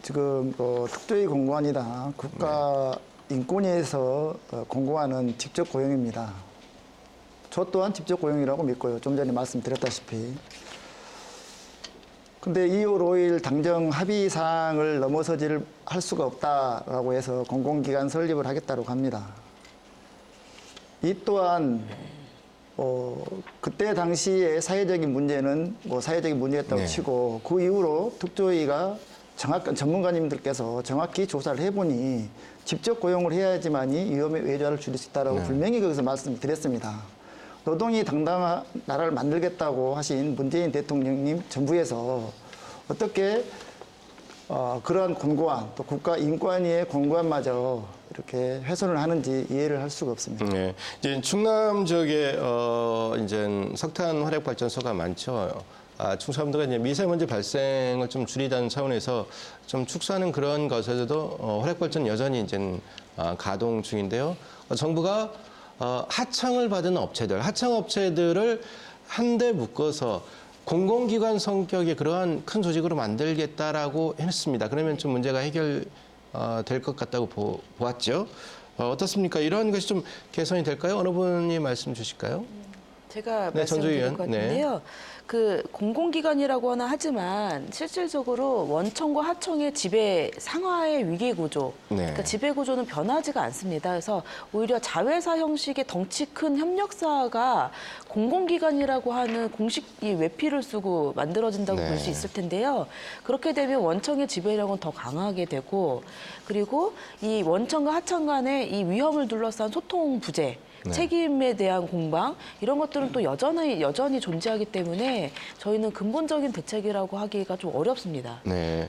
S2: 지금 특조위 공고안이나 국가 인권위에서 공고하는 직접 고용입니다. 저 또한 직접 고용이라고 믿고요. 좀 전에 말씀드렸다시피. 근데 2월 5일 당정 합의 사항을 넘어서지를 할 수가 없다라고 해서 공공기관 설립을 하겠다고 합니다. 이 또한 그때 당시에 사회적인 문제는 사회적인 문제였다고
S1: 네.
S2: 치고 그 이후로 특조위가 정확한 전문가님들께서 정확히 조사를 해보니 직접 고용을 해야지만이 위험의 외주화를 줄일 수 있다라고
S1: 네.
S2: 분명히 거기서 말씀드렸습니다. 노동이 당당한 나라를 만들겠다고 하신 문재인 대통령님 정부에서 어떻게 그러한 공고안 또 국가인권위의 공고안마저 이렇게 훼손을 하는지 이해를 할 수가 없습니다.
S1: 네, 이제 충남 지역에 이제 석탄 화력 발전소가 많죠. 충청도가 이제 미세먼지 발생을 좀 줄이자는 차원에서 좀 축소하는 그런 것에서도 화력 발전 여전히 이제 가동 중인데요. 정부가 하청을 받은 업체들, 하청 업체들을 한데 묶어서 공공기관 성격의 그러한 큰 조직으로 만들겠다라고 했습니다. 그러면 좀 문제가 해결될 것 같다고 보았죠. 어떻습니까? 이런 것이 좀 개선이 될까요? 어느 분이 말씀 주실까요?
S4: 제가
S1: 네, 전주희
S4: 말씀드릴 것
S1: 의원.
S4: 같은데요. 그 공공기관이라고는 하지만 실질적으로 원청과 하청의 지배 상하의 위계 구조,
S1: 네.
S4: 그러니까 지배 구조는 변하지가 않습니다. 그래서 오히려 자회사 형식의 덩치 큰 협력사가 공공기관이라고 하는 공식 이 외피를 쓰고 만들어진다고
S1: 네.
S4: 볼 수 있을 텐데요. 그렇게 되면 원청의 지배력은 더 강하게 되고, 그리고 이 원청과 하청 간의 이 위험을 둘러싼 소통 부재,
S1: 네.
S4: 책임에 대한 공방 이런 것들은 또 여전히 존재하기 때문에 저희는 근본적인 대책이라고 하기가 좀 어렵습니다.
S1: 네.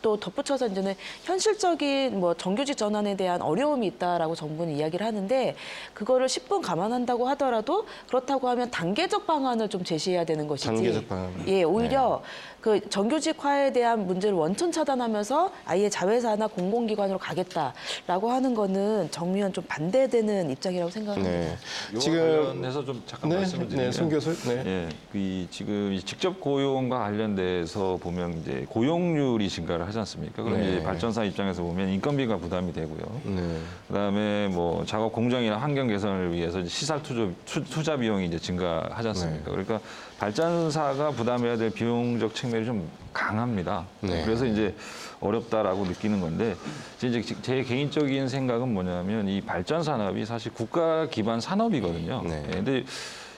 S4: 또 덧붙여서 이제는 현실적인 정규직 전환에 대한 어려움이 있다라고 정부는 이야기를 하는데 그거를 10분 감안한다고 하더라도 그렇다고 하면 단계적 방안을 좀 제시해야 되는 것이지.
S1: 단계적 방안.
S4: 예, 오히려 그 정규직화에 대한 문제를 원천 차단하면서 아예 자회사나 공공기관으로 가겠다라고 하는 거는 정면 좀 반대되는 입장이라고 생각합니다.
S1: 네.
S5: 이와
S1: 지금
S5: 관련해서 좀 잠깐
S1: 네,
S5: 말씀을 드리면,
S1: 네, 손 교수. 네.
S5: 예, 지금 이 직접 고용과 관련돼서 보면 이제 고용률이 증가를 하지 않습니까? 그럼
S1: 네.
S5: 이제 발전사 입장에서 보면 인건비가 부담이 되고요.
S1: 네.
S5: 그다음에 뭐 작업 공정이나 환경 개선을 위해서 이제 시설 투자 비용이 이제 증가하지 않습니까? 그러니까 발전사가 부담해야 될 비용적 측면이 좀 강합니다.
S1: 네.
S5: 그래서 이제 어렵다라고 느끼는 건데 이제 제 개인적인 생각은 뭐냐면 이 발전 산업이 사실 국가 기반 산업이거든요.
S1: 네.
S5: 근데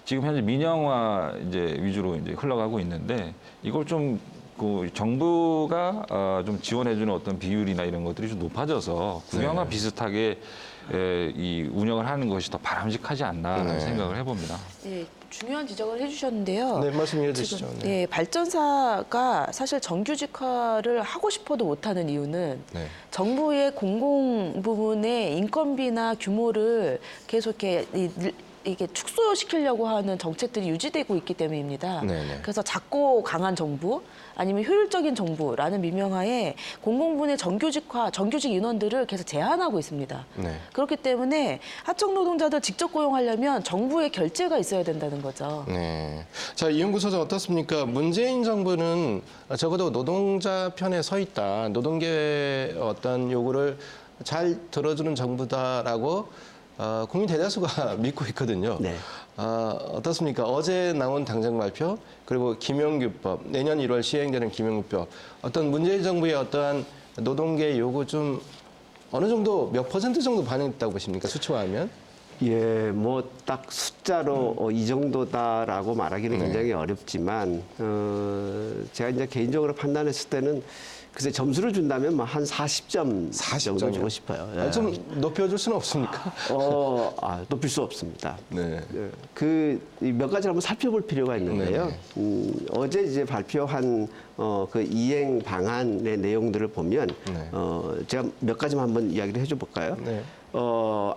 S5: 지금 현재 민영화 이제 위주로 이제 흘러가고 있는데 이걸 좀 그 정부가 좀 지원해주는 어떤 비율이나 이런 것들이 좀 높아져서 국영화
S1: 네.
S5: 비슷하게 이 운영을 하는 것이 더 바람직하지 않나라는
S1: 네.
S5: 생각을 해봅니다.
S4: 네, 중요한 지적을 해주셨는데요.
S1: 네, 말씀 이어주시죠.
S4: 지금,
S1: 네.
S4: 네, 발전사가 사실 정규직화를 하고 싶어도 못하는 이유는
S1: 네.
S4: 정부의 공공 부문의 인건비나 규모를 계속 이게 축소시키려고 하는 정책들이 유지되고 있기 때문입니다.
S1: 네네.
S4: 그래서 작고 강한 정부 아니면 효율적인 정부라는 미명하에 공공부문의 정규직 인원들을 계속 제한하고 있습니다.
S1: 네.
S4: 그렇기 때문에 하청 노동자들 직접 고용하려면 정부의 결재가 있어야 된다는 거죠.
S1: 네. 자, 이용구 소장 어떻습니까? 문재인 정부는 적어도 노동자 편에 서 있다. 노동계의 어떤 요구를 잘 들어주는 정부다라고 국민 대다수가 믿고 있거든요.
S3: 네.
S1: 어떻습니까? 어제 나온 당정 발표 그리고 김용규법 내년 1월 시행되는 김용규법 어떤 문재인 정부의 어떠한 노동계 요구 좀 어느 정도 몇 % 정도 반영됐다고 보십니까? 수치화하면?
S3: 예, 뭐 딱 숫자로 이 정도다라고 말하기는
S1: 네.
S3: 굉장히 어렵지만 제가 이제 개인적으로 판단했을 때는 글쎄 점수를 준다면 뭐 한 40점
S1: 40
S3: 정도
S1: 점이요?
S3: 주고 싶어요. 예.
S1: 좀 높여줄 수는 없습니까?
S3: 높일 수 없습니다.
S1: 네.
S3: 그 몇 가지 한번 살펴볼 필요가 있는데요. 어제 이제 발표한 그 이행 방안의 내용들을 보면
S1: 네.
S3: 제가 몇 가지만 한번 이야기를 해줘 볼까요?
S1: 네.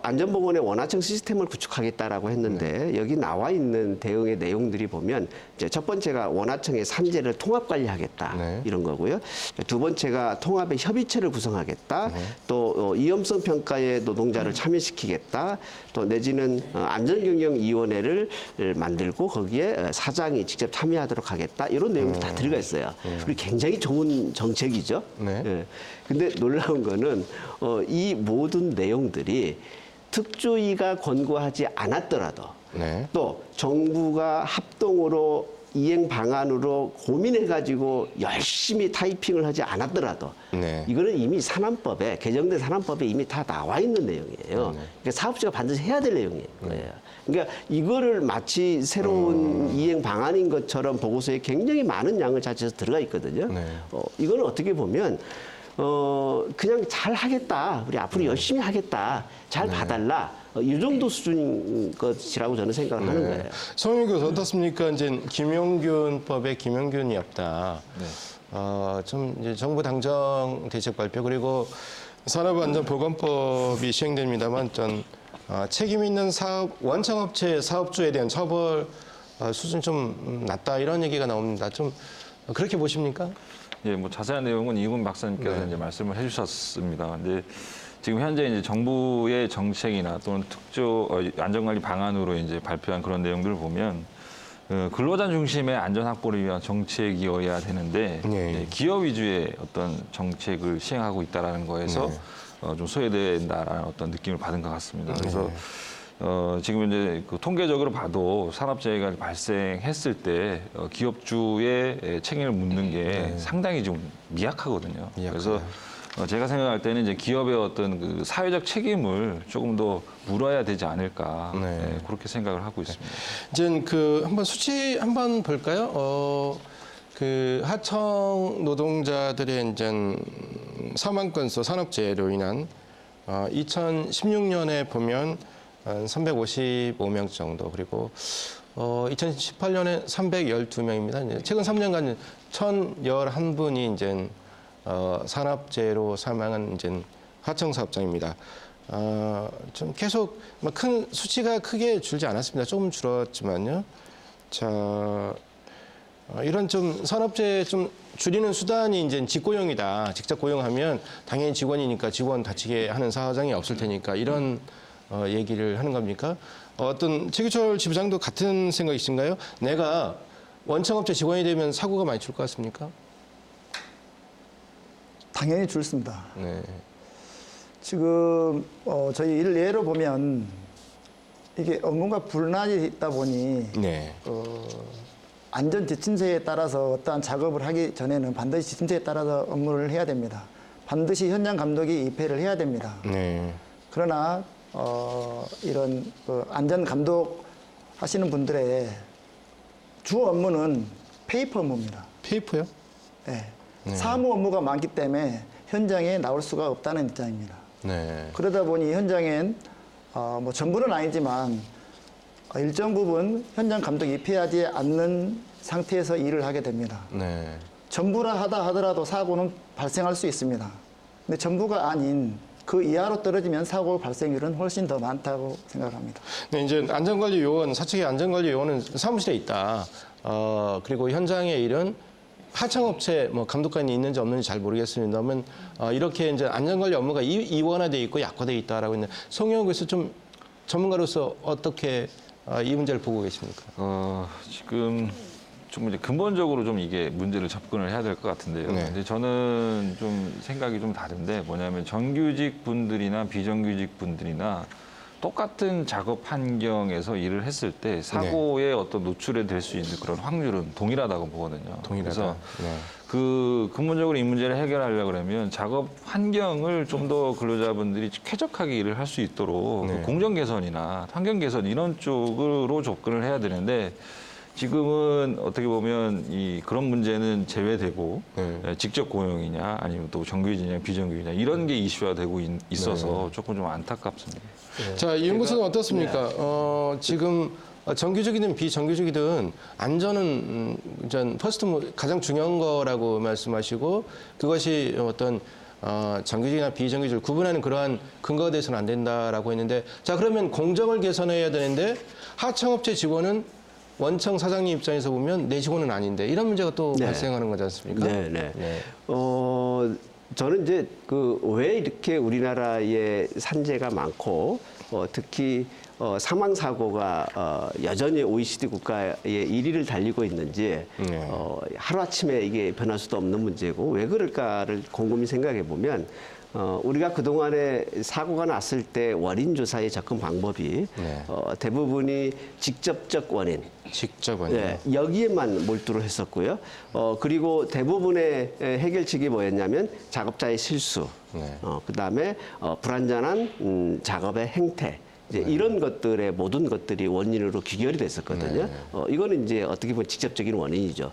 S3: 안전보건의 원화청 시스템을 구축하겠다라고 했는데
S1: 네.
S3: 여기 나와 있는 대응의 내용들이 보면 이제 첫 번째가 원화청의 산재를 통합 관리하겠다
S1: 네.
S3: 이런 거고요. 두 번째가 통합의 협의체를 구성하겠다. 또 위험성 평가에 노동자를 참여시키겠다. 또 내지는 안전경영위원회를 만들고 거기에 사장이 직접 참여하도록 하겠다. 이런 내용이 다 들어가 있어요. 그리고 굉장히 좋은 정책이죠.
S1: 네.
S3: 예. 근데 놀라운 거는 이 모든 내용들이 특조위가 권고하지 않았더라도
S1: 네.
S3: 또 정부가 합동으로 이행 방안으로 고민해가지고 열심히 타이핑을 하지 않았더라도
S1: 네.
S3: 이거는 이미 산안법에 개정된 산안법에 이미 다 나와 있는 내용이에요. 그러니까 사업주가 반드시 해야 될 내용이에요. 그러니까 이거를 마치 새로운 이행 방안인 것처럼 보고서에 굉장히 많은 양을 자체해서 들어가 있거든요.
S1: 네.
S3: 이거는 어떻게 보면 그냥 잘 하겠다. 우리 앞으로 열심히 하겠다. 잘 봐달라. 이 정도 수준인 것이라고 저는 생각을 하는 거예요.
S1: 송영 교수 어떻습니까? 이제 김용균법에 김용균이 없다.
S5: 네.
S1: 좀 이제 정부 당정 대책 발표 그리고 산업안전보건법이 시행됩니다만 전 책임 있는 사업 원청업체 사업주에 대한 처벌 수준 좀 낮다 이런 얘기가 나옵니다. 좀 그렇게 보십니까?
S5: 예, 뭐 자세한 내용은 이군 박사님께서
S1: 네.
S5: 이제 말씀을 해주셨습니다. 근데 지금 현재 이제 정부의 정책이나 또는 특조 안전관리 방안으로 이제 발표한 그런 내용들을 보면 근로자 중심의 안전 확보를 위한 정책이어야 되는데
S1: 네.
S5: 예, 기업 위주의 어떤 정책을 시행하고 있다라는 거에서 좀 소외된다라는 어떤 느낌을 받은 것 같습니다. 그래서 지금 이제 그 통계적으로 봐도 산업재해가 발생했을 때 기업주의 책임을 묻는 게 상당히 좀 미약하거든요. 그래서 제가 생각할 때는 이제 기업의 어떤 그 사회적 책임을 조금 더 물어야 되지 않을까
S1: 네.
S5: 그렇게 생각을 하고 있습니다.
S1: 이제 그 한번 수치 한번 볼까요? 그 하청 노동자들의 이제 사망 건수 산업재해로 인한 2016년에 보면 355명 정도 그리고 2018년에 312명입니다. 최근 3년간 1,011분이 이제 산업재해로 사망한 이제 하청 사업장입니다. 좀 계속 큰 수치가 크게 줄지 않았습니다. 조금 줄었지만요. 자, 이런 좀 산업재해 좀 줄이는 수단이 이제 직고용이다. 직접 고용하면 당연히 직원이니까 직원 다치게 하는 사정이 없을 테니까 이런 얘기를 하는 겁니까? 어떤 최규철 지부장도 같은 생각이신가요? 내가 원청업체 직원이 되면 사고가 많이 줄 것 같습니까?
S2: 당연히 줄습니다.
S1: 네.
S2: 지금 저희 일 예로 보면 이게 업무가 불란이 있다 보니
S1: 네.
S2: 안전 지침서에 따라서 어떠한 작업을 하기 전에는 반드시 지침서에 따라서 업무를 해야 됩니다. 반드시 현장 감독이 입회를 해야 됩니다.
S1: 네.
S2: 그러나 이런 안전 감독 하시는 분들의 주 업무는 페이퍼 업무입니다.
S1: 페이퍼요?
S2: 네. 사무 업무가 많기 때문에 현장에 나올 수가 없다는 입장입니다.
S1: 네.
S2: 그러다 보니 현장엔 뭐 전부는 아니지만 일정 부분 현장 감독이 입회하지 않는 상태에서 일을 하게 됩니다.
S1: 네.
S2: 전부라 하더라도 사고는 발생할 수 있습니다. 근데 전부가 아닌 그 이하로 떨어지면 사고 발생률은 훨씬 더 많다고 생각합니다.
S1: 네, 이제 안전관리 요원, 사측의 안전관리 요원은 사무실에 있다. 그리고 현장의 일은 하청업체 뭐 감독관이 있는지 없는지 잘 모르겠습니다만 이렇게 이제 안전관리 업무가 이원화돼 있고 약화돼 있다라고 있는 송영욱 교수 좀 전문가로서 어떻게 이 문제를 보고 계십니까?
S5: 지금 좀 이제 근본적으로 좀 이게 문제를 접근을 해야 될 것 같은데요.
S1: 네.
S5: 근데 저는 좀 생각이 좀 다른데 뭐냐면 정규직 분들이나 비정규직 분들이나 똑같은 작업 환경에서 일을 했을 때 사고에 어떤 노출이 될 수 있는 그런 확률은 동일하다고 보거든요.
S1: 동일하다.
S5: 그래서
S1: 네.
S5: 근본적으로 이 문제를 해결하려고 그러면 작업 환경을 좀 더 근로자분들이 쾌적하게 일을 할 수 있도록
S1: 네.
S5: 공정 개선이나 환경 개선 이런 쪽으로 접근을 해야 되는데 지금은 어떻게 보면 그런 문제는 제외되고
S1: 네.
S5: 직접 고용이냐 아니면 또 정규직이냐 비정규직이냐 이런 게 이슈화되고 있어서 조금 좀 안타깝습니다.
S1: 자, 이 연구소는 어떻습니까? 지금 정규직이든 비정규직이든 안전은 가장 중요한 거라고 말씀하시고 그것이 어떤 정규직이나 비정규직을 구분하는 그러한 근거가 돼서는 안 된다라고 했는데 자, 그러면 공정을 개선해야 되는데 하청업체 직원은 원청 사장님 입장에서 보면 내 직원은 아닌데 이런 문제가 또 발생하는 거지 않습니까?
S3: 네. 저는 이제 왜 이렇게 우리나라에 산재가 많고 특히 사망 사고가 여전히 OECD 국가의 1위를 달리고 있는지 하루 아침에 이게 변할 수도 없는 문제고 왜 그럴까를 곰곰이 생각해 보면 우리가 그동안에 사고가 났을 때 원인 조사의 접근 방법이 대부분이 직접적 원인.
S1: 직접 원인.
S3: 네, 여기에만 몰두를 했었고요. 그리고 대부분의 해결책이 뭐였냐면 작업자의 실수, 그다음에 불완전한 작업의 행태. 이제 이런 것들의 모든 것들이 원인으로 귀결이 됐었거든요. 이거는 이제 어떻게 보면 직접적인 원인이죠.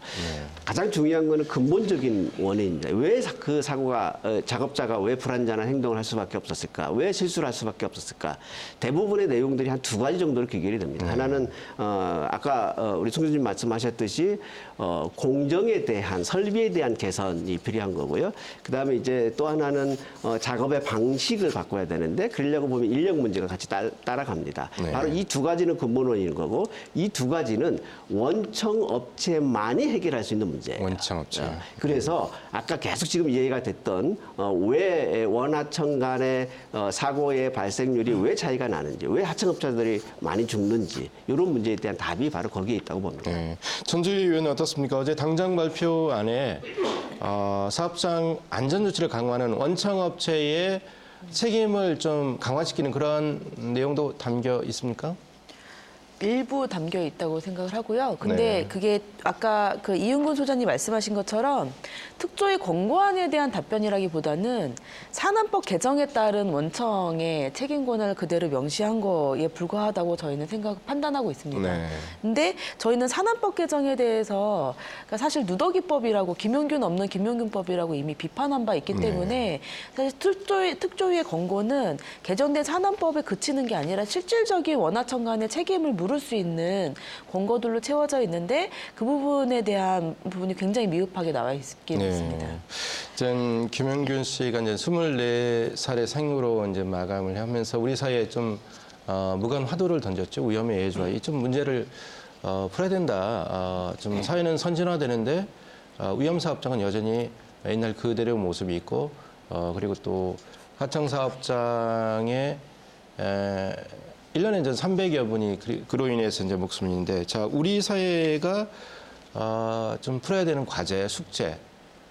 S3: 가장 중요한 거는 근본적인 원인입니다. 왜 그 사고가 작업자가 왜 불완전한 행동을 할 수밖에 없었을까? 왜 실수를 할 수밖에 없었을까? 대부분의 내용들이 한 두 가지 정도로 귀결이 됩니다. 하나는 아까 우리 송 교수님 말씀하셨듯이 공정에 대한 설비에 대한 개선이 필요한 거고요. 그다음에 이제 또 하나는 작업의 방식을 바꿔야 되는데 그러려고 보면 인력 문제가 같이 따라갑니다. 바로 이 두 가지는 근본 원인인 거고 이 두 가지는 원청 업체만이 해결할 수 있는 문제예요.
S1: 원청 업체.
S3: 그래서 아까 계속 지금 이해가 됐던 왜 원하청 간의 사고의 발생률이 왜 차이가 나는지, 왜 하청업체들이 많이 죽는지 이런 문제에 대한 답이 바로 거기에 있다고 봅니다.
S1: 네. 전주희 의원은 어떻습니까? 어제 당장 발표 안에 사업장 안전조치를 강화하는 원청업체의 책임을 좀 강화시키는 그런 내용도 담겨 있습니까?
S4: 일부 담겨 있다고 생각을 하고요. 근데 그게 아까 이윤근 소장님 말씀하신 것처럼 특조위 권고안에 대한 답변이라기보다는 산안법 개정에 따른 원청의 책임권을 그대로 명시한 거에 불과하다고 저희는 판단하고 있습니다. 근데 저희는 산안법 개정에 대해서 그러니까 사실 누더기법이라고 김용균 없는 김용균법이라고 이미 비판한 바 있기 때문에 사실 특조위의 권고는 개정된 산안법에 그치는 게 아니라 실질적인 원하청 간의 책임을 물을 수 있는 권고들로 채워져 있는데 그 부분에 대한 부분이 굉장히 미흡하게 나와 있게 됐습니다.
S1: 전 김용균 씨가 이제 24살의 생으로 이제 마감을 하면서 우리 사회에 좀 무관 화두를 던졌죠. 위험의 예주화. 이 좀 문제를 풀어야 된다. 좀 사회는 선진화되는데 위험 사업장은 여전히 옛날 그대로의 모습이 있고 그리고 또 하청 사업장의 1년에 이제 300여 분이 그로 인해서 이제 목숨을 잃는데, 자, 우리 사회가 좀 풀어야 되는 과제, 숙제,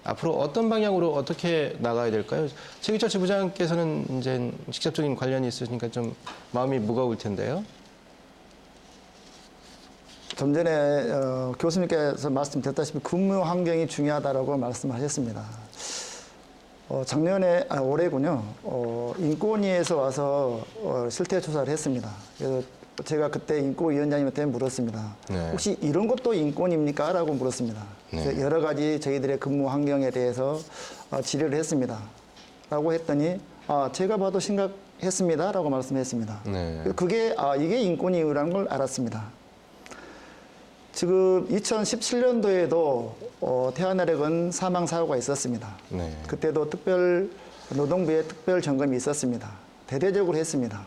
S1: 앞으로 어떤 방향으로 어떻게 나가야 될까요? 최기철 지부장께서는 이제 직접적인 관련이 있으시니까 좀 마음이 무거울 텐데요.
S2: 좀 전에 교수님께서 말씀드렸다시피 근무 환경이 중요하다라고 말씀하셨습니다. 작년에 올해군요. 인권위에서 와서 실태 조사를 했습니다. 그래서 제가 그때 인권위원장님한테 물었습니다.
S1: 네.
S2: 혹시 이런 것도 인권입니까? 라고 물었습니다. 그래서
S1: 네.
S2: 여러 가지 저희들의 근무 환경에 대해서 질의를 했습니다. 라고 했더니 제가 봐도 심각했습니다. 라고 말씀했습니다.
S1: 네.
S2: 그게 이게 인권이라는 걸 알았습니다. 지금 2017년도에도 태안화력은 사망 사고가 있었습니다.
S1: 네.
S2: 그때도 노동부의 특별 점검이 있었습니다. 대대적으로 했습니다.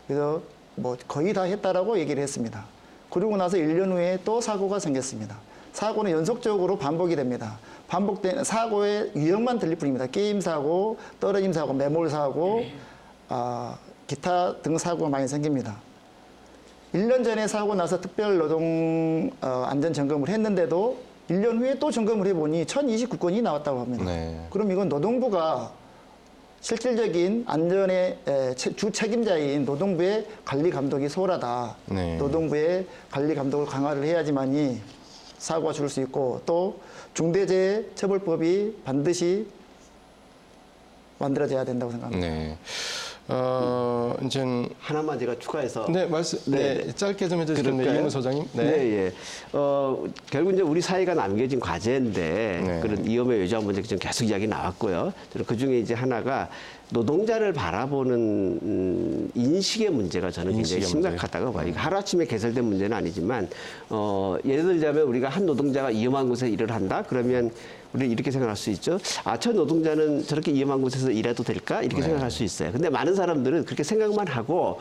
S2: 그래서 뭐 거의 다 했다라고 얘기를 했습니다. 그리고 나서 1년 후에 또 사고가 생겼습니다. 사고는 연속적으로 반복이 됩니다. 반복된 사고의 유형만 들릴 뿐입니다. 게임 사고, 떨어짐 사고, 매몰 사고, 기타 등 사고가 많이 생깁니다. 1년 전에 사고 나서 특별 노동 안전 점검을 했는데도 1년 후에 또 점검을 해보니 1029건이 나왔다고 합니다.
S1: 네.
S2: 그럼 이건 노동부가 실질적인 안전의 주 책임자인 노동부의 관리 감독이 소홀하다.
S1: 네.
S2: 노동부의 관리 감독을 강화를 해야지만이 사고가 줄 수 있고 또 중대재해처벌법이 반드시 만들어져야 된다고 생각합니다.
S1: 네. 이제
S3: 하나만 제가 추가해서
S1: 네, 짧게 좀 해주시면
S3: 그럴까요?
S1: 이현우 소장님.
S3: 네, 예. 결국 이제 우리 사회가 남겨진 과제인데
S1: 네.
S3: 그런 위험의 외주화 문제 좀 계속 이야기 나왔고요. 그 중에 이제 하나가 노동자를 바라보는 인식의 문제가 저는 굉장히
S1: 인식의 문제.
S3: 심각하다고 봐요. 이게 하루아침에 개설된 문제는 아니지만 예를 들자면 우리가 한 노동자가 위험한 곳에 일을 한다? 그러면 우리는 이렇게 생각할 수 있죠. 저 노동자는 저렇게 위험한 곳에서 일해도 될까? 이렇게 생각할 수 있어요. 근데 많은 사람들은 그렇게 생각만 하고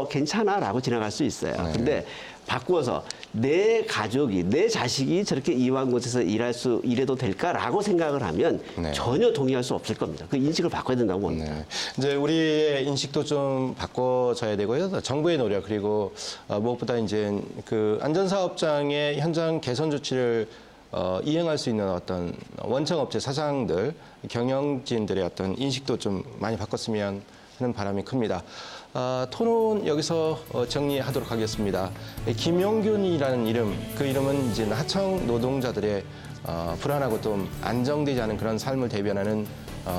S3: 괜찮아라고 지나갈 수 있어요. 근데 바꾸어서 내 가족이, 내 자식이 저렇게 위험한 곳에서 일해도 될까라고 생각을 하면
S1: 네.
S3: 전혀 동의할 수 없을 겁니다. 그 인식을 바꿔야 된다고 봅니다.
S1: 네. 이제 우리의 인식도 좀 바꿔져야 되고요. 정부의 노력 그리고 무엇보다 이제 그 안전사업장의 현장 개선 조치를 이행할 수 있는 어떤 원청업체 사장들, 경영진들의 어떤 인식도 좀 많이 바꿨으면 하는 바람이 큽니다. 토론 여기서 정리하도록 하겠습니다. 김용균이라는 이름, 그 이름은 이제 하청 노동자들의 불안하고 좀 안정되지 않은 그런 삶을 대변하는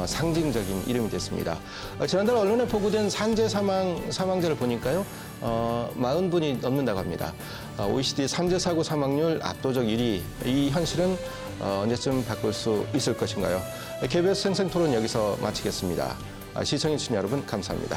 S1: 상징적인 이름이 됐습니다. 지난달 언론에 보고된 산재 사망자를 보니까요, 40분이 넘는다고 합니다. OECD 산재 사고 사망률 압도적 1위. 이 현실은 언제쯤 바꿀 수 있을 것인가요? KBS 생생토론 여기서 마치겠습니다. 시청해주신 여러분 감사합니다.